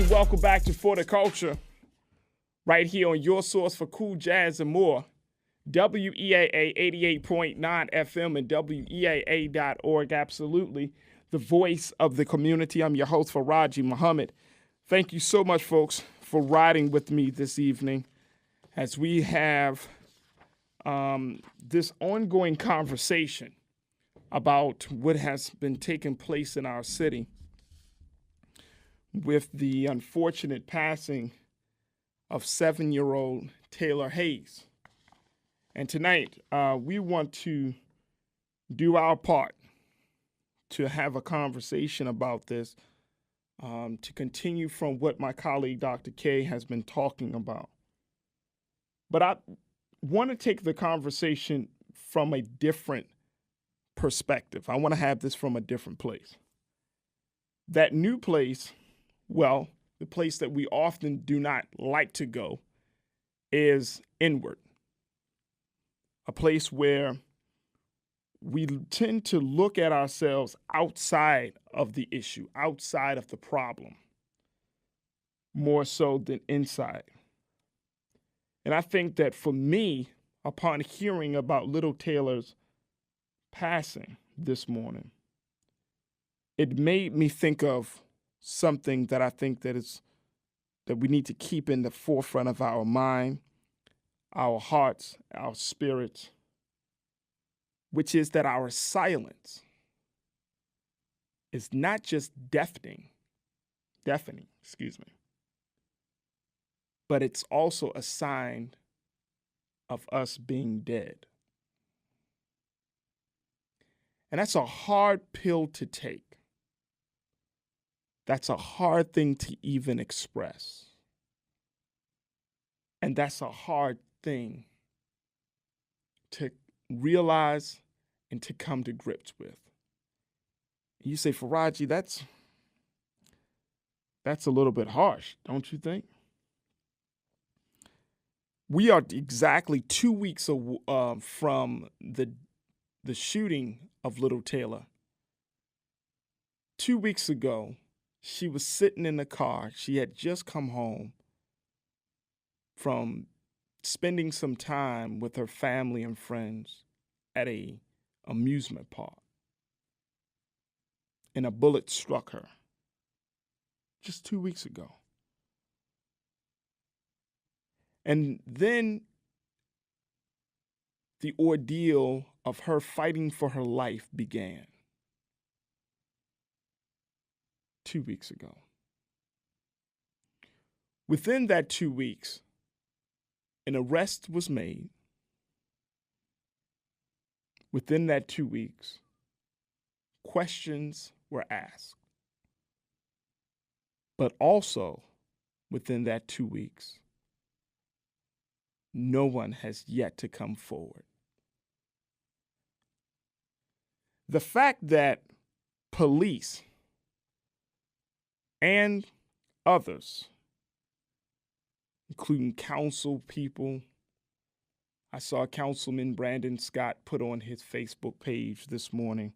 and welcome back to For the Culture, right here on your source for cool jazz and more, WEAA 88.9 FM and WEAA.org, absolutely, the voice of the community. I'm your host, Farajii Muhammad. Thank you so much, folks, for riding with me this evening as we have this ongoing conversation about what has been taking place in our city with the unfortunate passing of 7-year-old Taylor Hayes. And tonight, we want to do our part to have a conversation about this, to continue from what my colleague, Dr. K, has been talking about. But I want to take the conversation from a different perspective. I want to have this from a different place. That new place, well, the place that we often do not like to go, is inward. A place where we tend to look at ourselves outside of the issue, outside of the problem, more so than inside. And I think that for me, upon hearing about little Taylor's passing this morning, it made me think of something that I think that we need to keep in the forefront of our mind, our hearts, our spirits, which is that our silence is not just deafening, but it's also a sign of us being dead. And that's a hard pill to take. That's a hard thing to even express. And that's a hard thing to realize and to come to grips with. You say, Farajii, that's a little bit harsh, don't you think? We are exactly 2 weeks from the shooting of little Taylor. 2 weeks ago, she was sitting in the car. She had just come home from spending some time with her family and friends at a amusement park. And a bullet struck her just 2 weeks ago. And then the ordeal of her fighting for her life began 2 weeks ago. Within that 2 weeks, an arrest was made. Within that 2 weeks, questions were asked. But also, within that 2 weeks, no one has yet to come forward. The fact that police and others, including council people, I saw Councilman Brandon Scott put on his Facebook page this morning,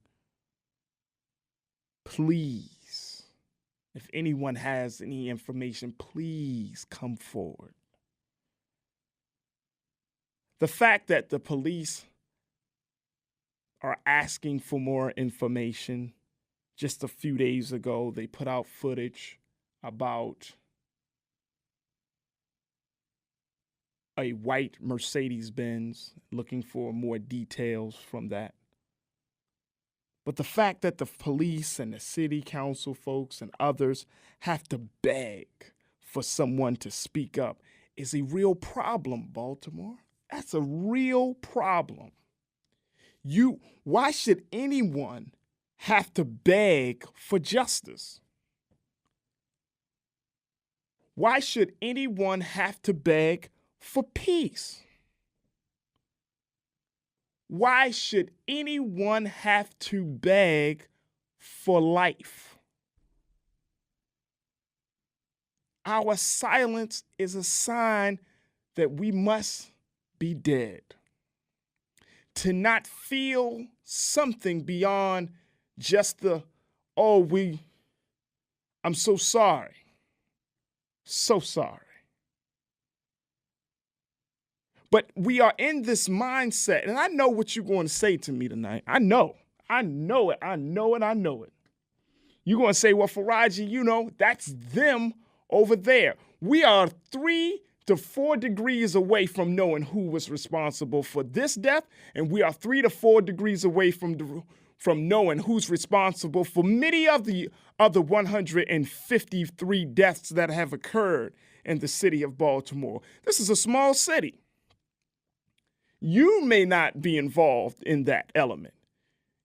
please, if anyone has any information, please come forward. The fact that the police are asking for more information. Just a few days ago, they put out footage about a white Mercedes-Benz, looking for more details from that. But the fact that the police and the city council folks and others have to beg for someone to speak up is a real problem, Baltimore. That's a real problem. Why should anyone have to beg for justice? Why should anyone have to beg for peace? Why should anyone have to beg for life? Our silence is a sign that we must be dead. To not feel something beyond just I'm so sorry. So sorry. But we are in this mindset, and I know what you're going to say to me tonight. I know it. I know it. You're going to say, well, Farajii, that's them over there. We are 3 to 4 degrees away from knowing who was responsible for this death, and we are 3 to 4 degrees away from knowing who's responsible for many of the other 153 deaths that have occurred in the city of Baltimore. This is a small city. You may not be involved in that element.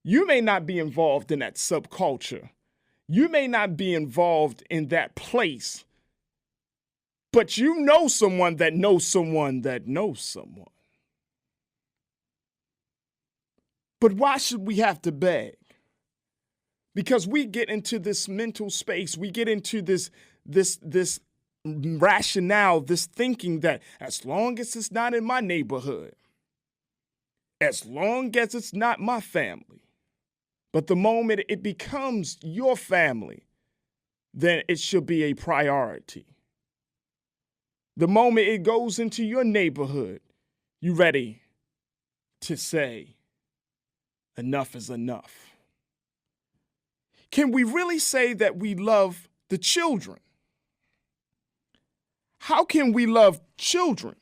You may not be involved in that subculture. You may not be involved in that place, but you know someone that knows someone that knows someone. But why should we have to beg? Because we get into this mental space, we get into this rationale, this thinking that as long as it's not in my neighborhood, as long as it's not my family, but the moment it becomes your family, then it should be a priority. The moment it goes into your neighborhood, you ready to say, enough is enough. Can we really say that we love the children? How can we love children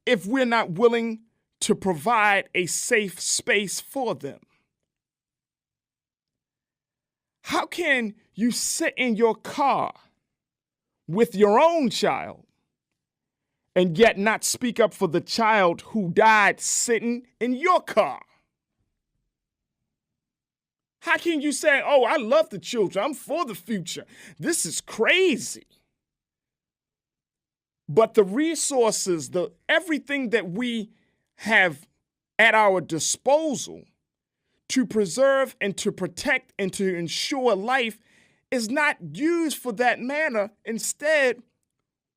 if we're not willing to provide a safe space for them? How can you sit in your car with your own child and yet not speak up for the child who died sitting in your car? How can you say, oh, I love the children, I'm for the future? This is crazy. But the resources, everything that we have at our disposal to preserve and to protect and to ensure life is not used for that manner. Instead,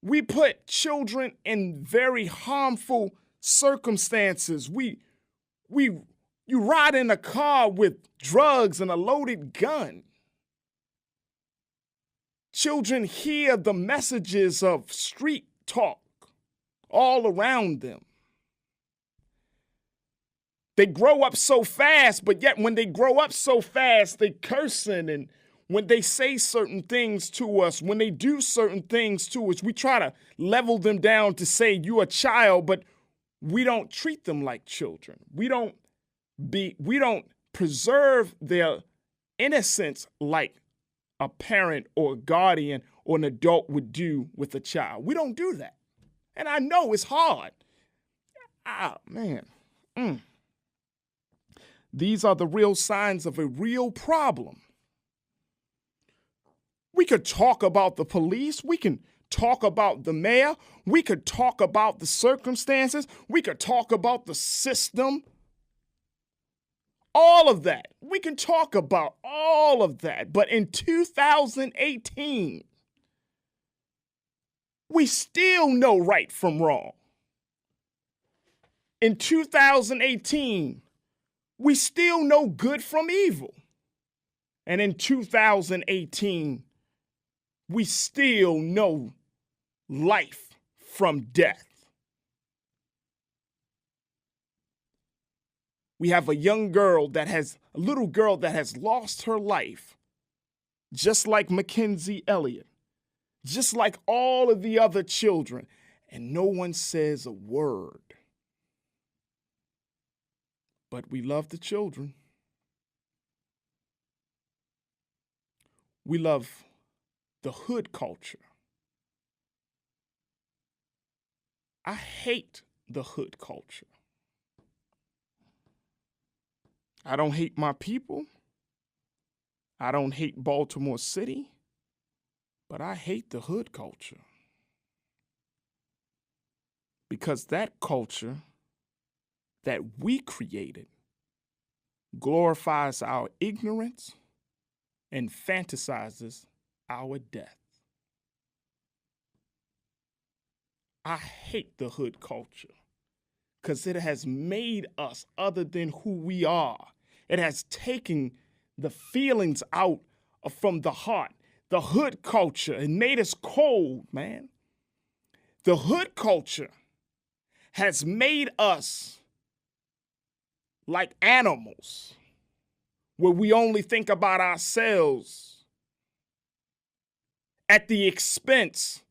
we put children in very harmful circumstances. You ride in a car with drugs and a loaded gun. Children hear the messages of street talk all around them. They grow up so fast, but yet when they grow up so fast, they cursing, and when they say certain things to us, when they do certain things to us, we try to level them down to say you're a child, but we don't treat them like children. We don't preserve their innocence like a parent or a guardian or an adult would do with a child. We don't do that. And I know it's hard. Man. These are the real signs of a real problem. We could talk about the police. We can talk about the mayor. We could talk about the circumstances. We could talk about the system. All of that. We can talk about all of that. But in 2018, we still know right from wrong. In 2018, we still know good from evil. And in 2018, we still know life from death. We have a little girl that has lost her life, just like Mackenzie Elliott, just like all of the other children, and no one says a word. But we love the children. We love the hood culture. I hate the hood culture. I don't hate my people. I don't hate Baltimore City, but I hate the hood culture. Because that culture that we created glorifies our ignorance and fantasizes our death. I hate the hood culture because it has made us other than who we are. It has taken the feelings out from the heart. The hood culture, it made us cold, man. The hood culture has made us like animals, where we only think about ourselves at the expense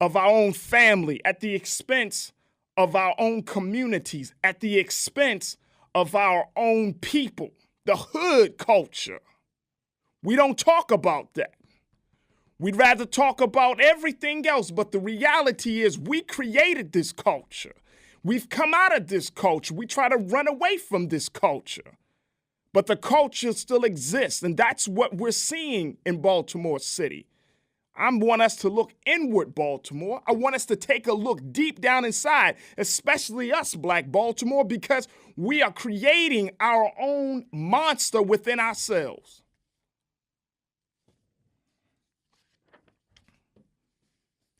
of our own family, at the expense of our own communities, at the expense of our own people. The hood culture. We don't talk about that. We'd rather talk about everything else, but the reality is we created this culture. We've come out of this culture. We try to run away from this culture. But the culture still exists, and that's what we're seeing in Baltimore City. I want us to look inward, Baltimore. I want us to take a look deep down inside, especially us, Black Baltimore, because we are creating our own monster within ourselves.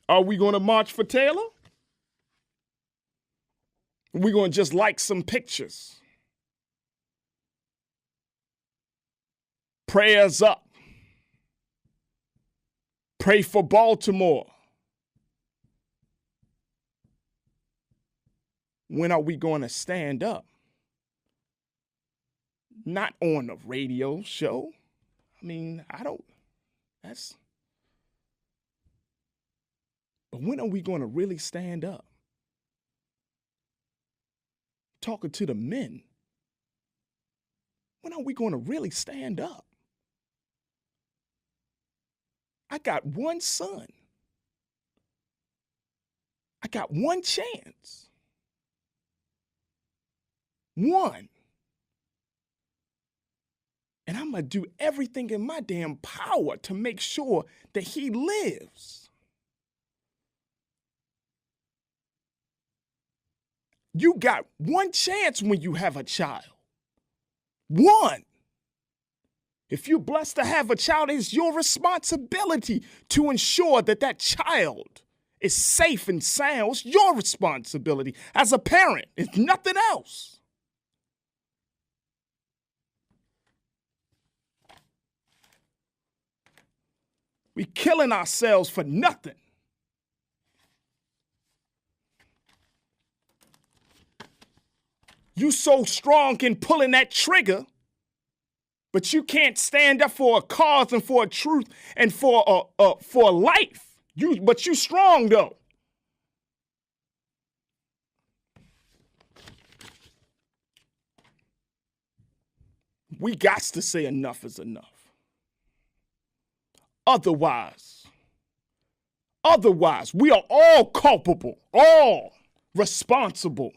Are we going to march for Taylor? We're going to just like some pictures. Prayers up. Pray for Baltimore. When are we going to stand up? Not on a radio show. I mean, but when are we going to really stand up? Talking to the men. When are we going to really stand up? I got one son. I got one chance. One. And I'm going to do everything in my damn power to make sure that he lives. You got one chance when you have a child. One. If you're blessed to have a child, it's your responsibility to ensure that that child is safe and sound. It's your responsibility as a parent. It's nothing else. We killing ourselves for nothing. You so strong in pulling that trigger, but you can't stand up for a cause and for a truth and for a life. But you strong though. We got to say enough is enough. Otherwise, we are all culpable, all responsible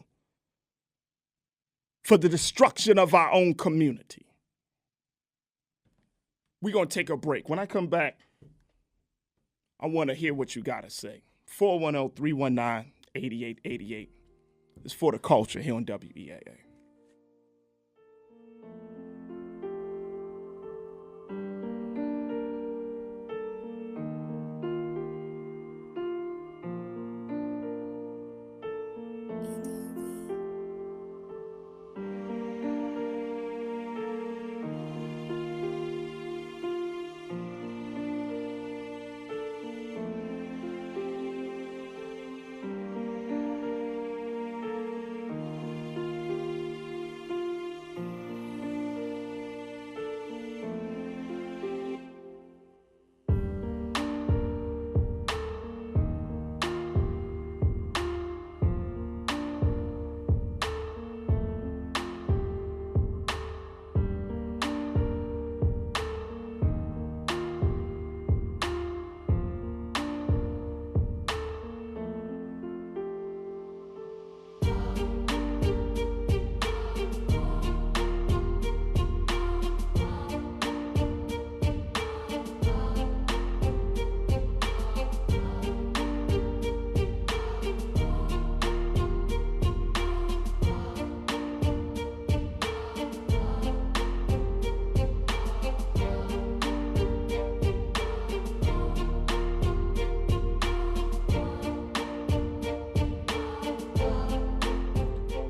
for the destruction of our own community. We're going to take a break. When I come back, I want to hear what you got to say. 410-319-8888. It's For the Culture here on WEAA.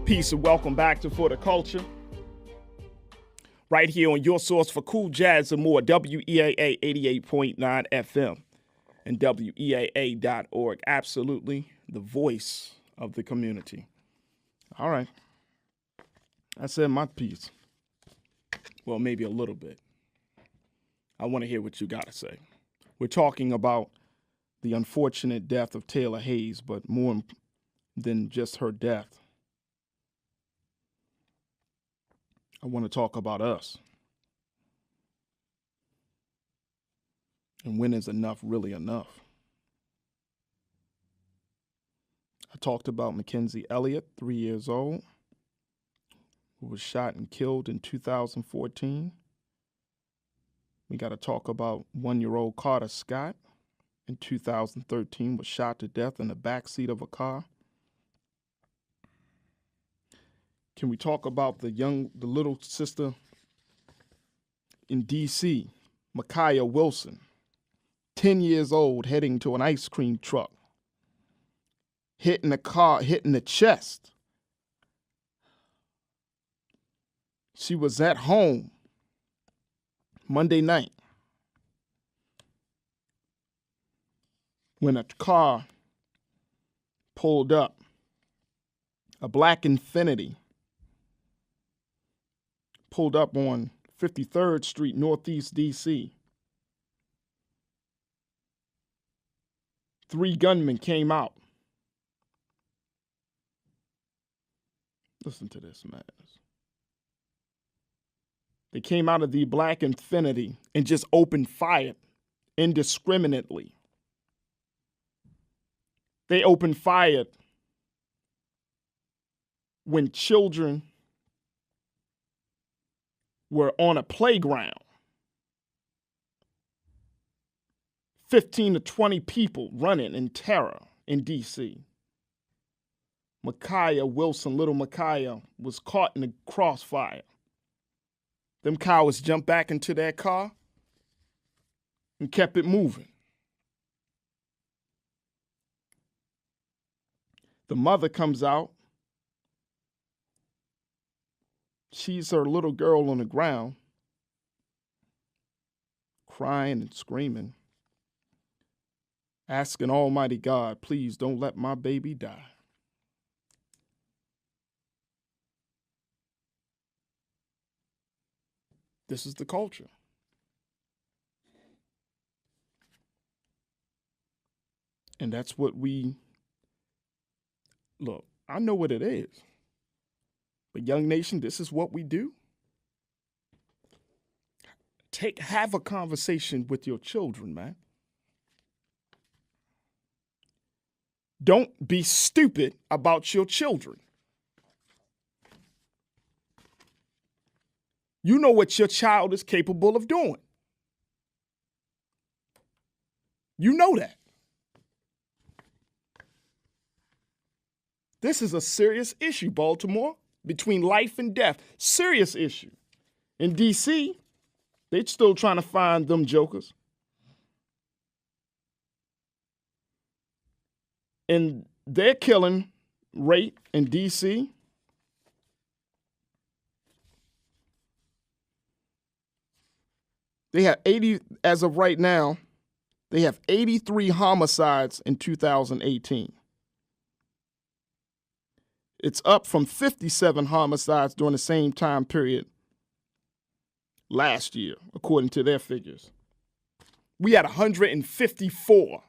Peace and welcome back to For the Culture. right here on your source for cool jazz and more, WEAA 88.9 FM and WEAA.org. Absolutely the voice of the community. All right. I said my piece. Well, maybe a little bit. I want to hear what you got to say. We're talking about the unfortunate death of Taylor Hayes, but more than just her death, I want to talk about us. And when is enough really enough? I talked about Mackenzie Elliott, 3 years old, who was shot and killed in 2014. We got to talk about 1-year-old Carter Scott in 2013, was shot to death in the backseat of a car. Can we talk about the little sister in D.C., Micaiah Wilson, 10 years old, heading to an ice cream truck, hitting the car, hitting the chest. She was at home Monday night when a car pulled up, a black Infiniti, pulled up on 53rd Street, Northeast D.C. 3 gunmen came out. Listen to this, man. They came out of the black Infiniti and just opened fire indiscriminately. They opened fire when children were on a playground. 15 to 20 people running in terror in D.C. Micaiah Wilson, little Micaiah, was caught in the crossfire. Them cowards jumped back into their car and kept it moving. The mother comes out. Sees her little girl on the ground, crying and screaming, asking Almighty God, please don't let my baby die. This is the culture. And that's what look, I know what it is. But Young Nation, this is what we do. Have a conversation with your children, man. Don't be stupid about your children. You know what your child is capable of doing. You know that. This is a serious issue, Baltimore, between life and death. Serious issue. In D.C., they're still trying to find them jokers. And their killing rate in D.C. They have 80, as of right now, they have 83 homicides in 2018. It's up from 57 homicides during the same time period last year, according to their figures. We had 154.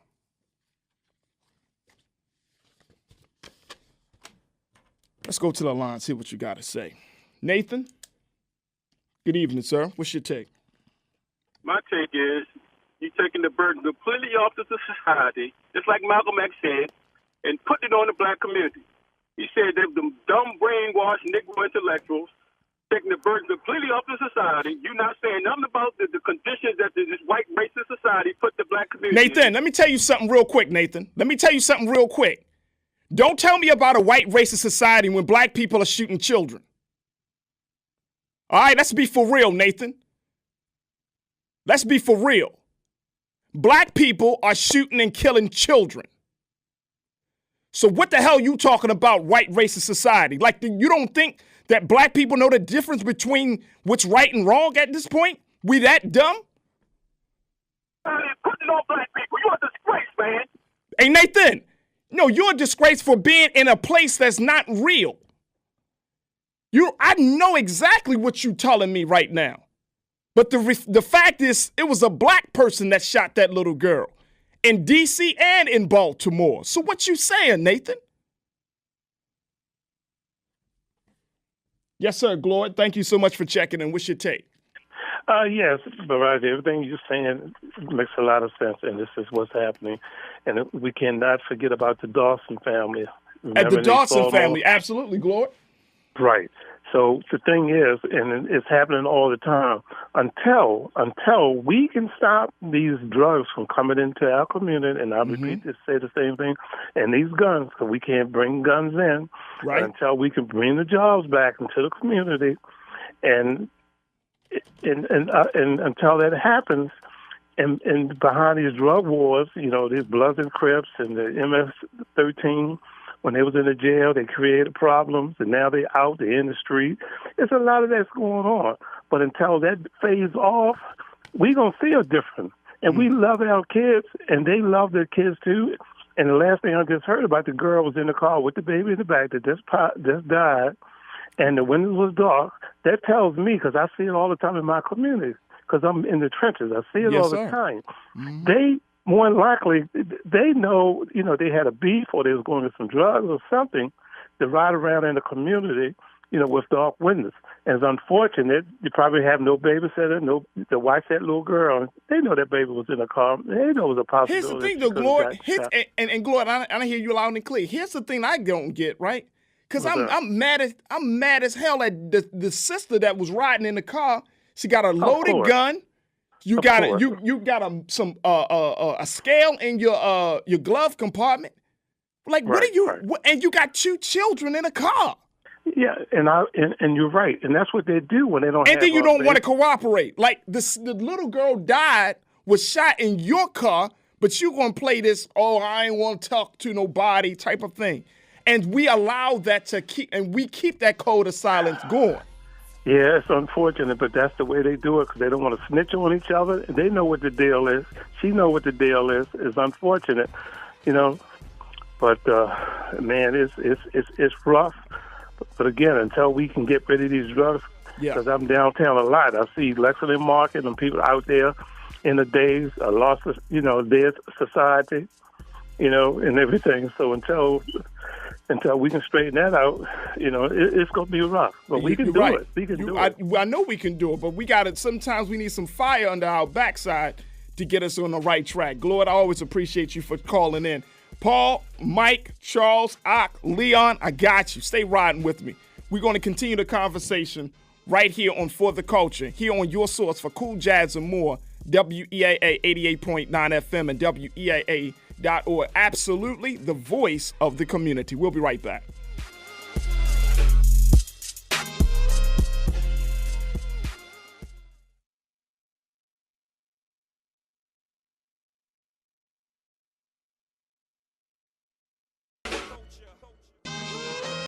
Let's go to the line, see what you got to say. Nathan, good evening, sir. What's your take? My take is you're taking the burden completely off of the society, just like Malcolm X said, and putting it on the black community. He said that the dumb, brainwashed Negro intellectuals taking the burden completely off the society. You're not saying nothing about the conditions that this white racist society put the black community Nathan, in. let me tell you something real quick, Nathan. Let me tell you something real quick. Don't tell me about a white racist society when black people are shooting children. All right, let's be for real, Nathan. Let's be for real. Black people are shooting and killing children. So what the hell are you talking about white racist society? Like, you don't think that black people know the difference between what's right and wrong at this point? We that dumb? Putting on black people. You're a disgrace, man. Hey, Nathan, no, you're a disgrace for being in a place that's not real. I know exactly what you're telling me right now. But the fact is, it was a black person that shot that little girl in D.C. and in Baltimore. So what you saying, Nathan? Yes, sir, Glory. Thank you so much for checking in. What's your take? Yes, Farajii, everything you're saying makes a lot of sense, and this is what's happening. And we cannot forget about the Dawson family. At the Dawson family, absolutely, Glory. Right. So the thing is, and it's happening all the time, until we can stop these drugs from coming into our community, and I repeat this, say the same thing, and these guns, because we can't bring guns in, right, until we can bring the jobs back into the community, and until that happens, and behind these drug wars, these Bloods and Crips and the MS-13, when they was in the jail, they created problems, and now they're out, they're in the street. There's a lot of that's going on. But until that fades off, we're going to feel different. And we love our kids, and they love their kids too. And the last thing I just heard about, the girl was in the car with the baby in the back that just died, and the windows was dark. That tells me, because I see it all the time in my community, because I'm in the trenches. I see it all the time. They more than likely, they know, they had a beef or they was going to some drugs or something to ride around in the community, with dark windows. And it's unfortunate. You probably have no babysitter, to watch that little girl. They know that baby was in the car. They know it was a possibility. Here's the thing, though, Glory. And Glory, I hear you loud and clear. Here's the thing I don't get, right? Because I'm mad as hell at the sister that was riding in the car. She got a loaded gun. You got a scale in your glove compartment. Like, what are you? Right. And you got 2 children in a car. Yeah, and you're right, and that's what they do when they don't. And then you don't want to cooperate. Like the little girl was shot in your car, but you gonna play this? Oh, I ain't want to talk to nobody type of thing, and we allow that to keep that code of silence going. Yeah, it's unfortunate, but that's the way they do it because they don't want to snitch on each other. They know what the deal is. She know what the deal is. It's unfortunate, But man, it's rough. But again, until we can get rid of these drugs, because I'm downtown a lot, I see Lexington Market and people out there in the days, a lost, dead society, and everything. So until we can straighten that out, it's going to be rough. But we can do it. We can do it. I know we can do it, but sometimes we need some fire under our backside to get us on the right track. Lord, I always appreciate you for calling in. Paul, Mike, Charles, Ock, Leon, I got you. Stay riding with me. We're going to continue the conversation right here on For the Culture, here on your source for cool jazz and more, WEAA 88.9 FM and WEAA.org. Absolutely the voice of the community. We'll be right back.